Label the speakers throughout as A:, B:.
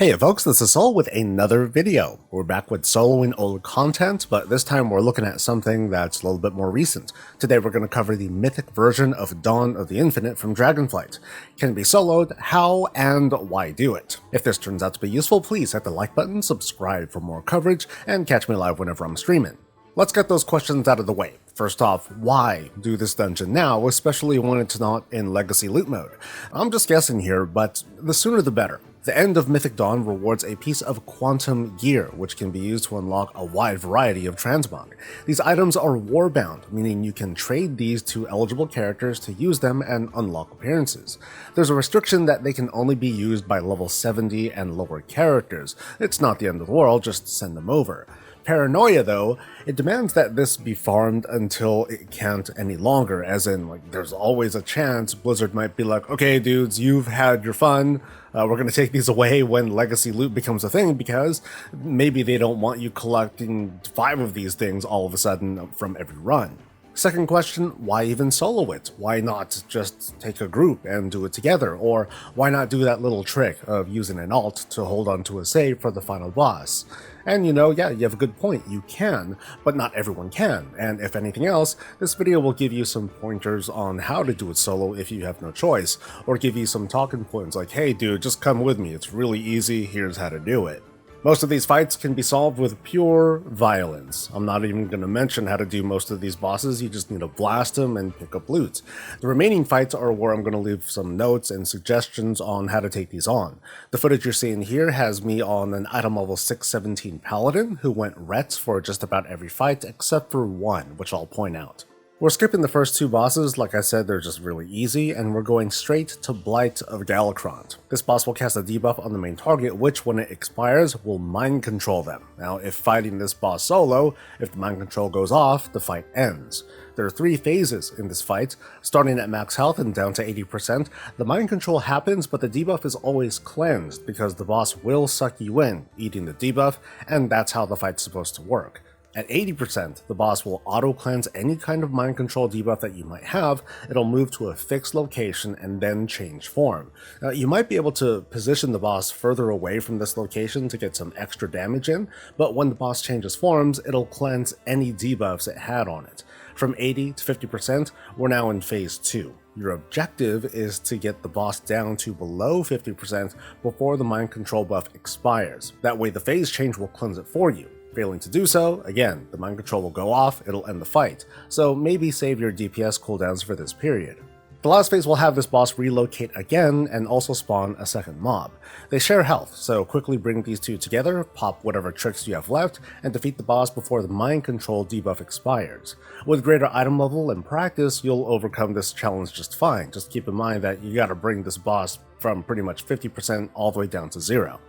A: Hey folks, this is Soul with another video. We're back with soloing old content, but this time we're looking at something that's a little bit more recent. Today we're going to cover the mythic version of Dawn of the Infinite from Dragonflight. Can it be soloed? How and why do it? If this turns out to be useful, please hit the like button, subscribe for more coverage, and catch me live whenever I'm streaming. Let's get those questions out of the way. First off, why do this dungeon now, especially when it's not in Legacy loot mode? I'm just guessing here, but the sooner the better. The end of Mythic Dawn rewards a piece of quantum gear, which can be used to unlock a wide variety of transmog. These items are warbound, meaning you can trade these to eligible characters to use them and unlock appearances. There's a restriction that they can only be used by level 70 and lower characters. It's not the end of the world, just send them over. Paranoia, though, it demands that this be farmed until it can't any longer, as in, there's always a chance Blizzard might be like, okay dudes, you've had your fun, we're going to take these away when legacy loot becomes a thing, because maybe they don't want you collecting 5 of these things all of a sudden from every run. Second question, why even solo it? Why not just take a group and do it together? Or why not do that little trick of using an alt to hold onto a save for the final boss? And yeah, you have a good point, you can, but not everyone can, and if anything else, this video will give you some pointers on how to do it solo if you have no choice, or give you some talking points like, hey dude, just come with me, it's really easy, here's how to do it. Most of these fights can be solved with pure violence. I'm not even going to mention how to do most of these bosses, you just need to blast them and pick up loot. The remaining fights are where I'm going to leave some notes and suggestions on how to take these on. The footage you're seeing here has me on an item level 617 Paladin who went ret for just about every fight except for one, which I'll point out. We're skipping the first 2 bosses, like I said, they're just really easy, and we're going straight to Blight of Galakrond. This boss will cast a debuff on the main target, which when it expires, will mind control them. Now, if fighting this boss solo, if the mind control goes off, the fight ends. There are 3 phases in this fight. Starting at max health and down to 80%, the mind control happens, but the debuff is always cleansed, because the boss will suck you in, eating the debuff, and that's how the fight's supposed to work. At 80%, the boss will auto-cleanse any kind of mind control debuff that you might have, it'll move to a fixed location and then change form. Now, you might be able to position the boss further away from this location to get some extra damage in, but when the boss changes forms, it'll cleanse any debuffs it had on it. From 80 to 50%, we're now in phase 2. Your objective is to get the boss down to below 50% before the mind control buff expires. That way the phase change will cleanse it for you. Failing to do so, again, the mind control will go off, it'll end the fight, so maybe save your DPS cooldowns for this period. The last phase will have this boss relocate again and also spawn a second mob. They share health, so quickly bring these 2 together, pop whatever tricks you have left, and defeat the boss before the mind control debuff expires. With greater item level and practice, you'll overcome this challenge just fine. Just keep in mind that you gotta bring this boss from pretty much 50% all the way down to 0.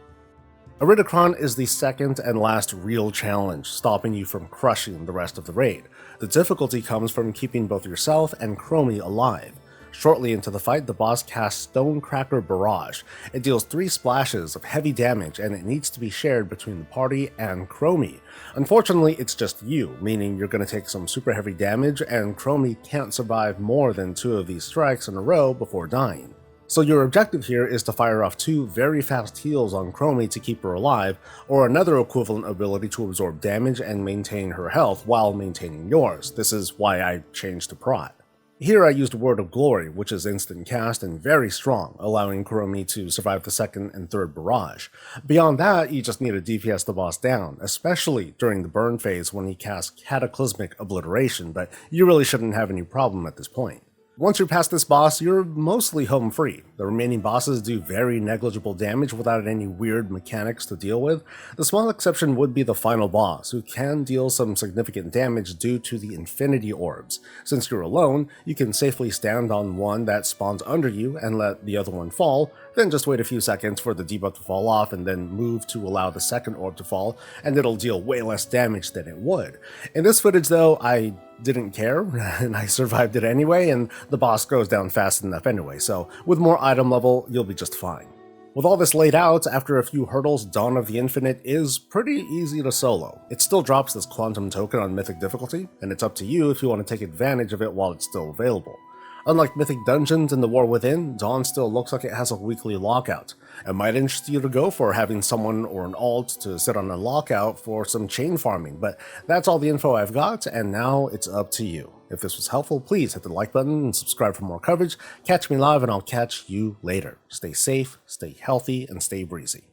A: Iridikron is the second and last real challenge, stopping you from crushing the rest of the raid. The difficulty comes from keeping both yourself and Chromie alive. Shortly into the fight, the boss casts Stonecracker Barrage. It deals 3 splashes of heavy damage and it needs to be shared between the party and Chromie. Unfortunately, it's just you, meaning you're going to take some super heavy damage and Chromie can't survive more than 2 of these strikes in a row before dying. So your objective here is to fire off 2 very fast heals on Chromie to keep her alive, or another equivalent ability to absorb damage and maintain her health while maintaining yours. This is why I changed to Prot. Here I used Word of Glory, which is instant cast and very strong, allowing Chromie to survive the second and third barrage. Beyond that, you just need to DPS the boss down, especially during the burn phase when he casts Cataclysmic Obliteration, but you really shouldn't have any problem at this point. Once you're past this boss, you're mostly home free. The remaining bosses do very negligible damage without any weird mechanics to deal with. The small exception would be the final boss, who can deal some significant damage due to the Infinity Orbs. Since you're alone, you can safely stand on one that spawns under you and let the other one fall, then just wait a few seconds for the debuff to fall off and then move to allow the second orb to fall, and it'll deal way less damage than it would. In this footage though, I didn't care, and I survived it anyway, and the boss goes down fast enough anyway, so with more item level, you'll be just fine. With all this laid out, after a few hurdles, Dawn of the Infinite is pretty easy to solo. It still drops this quantum token on Mythic difficulty, and it's up to you if you want to take advantage of it while it's still available. Unlike Mythic Dungeons and the War Within, Dawn still looks like it has a weekly lockout. It might interest you to go for having someone or an alt to sit on a lockout for some chain farming, but that's all the info I've got, and now it's up to you. If this was helpful, please hit the like button and subscribe for more coverage. Catch me live and I'll catch you later. Stay safe, stay healthy, and stay breezy.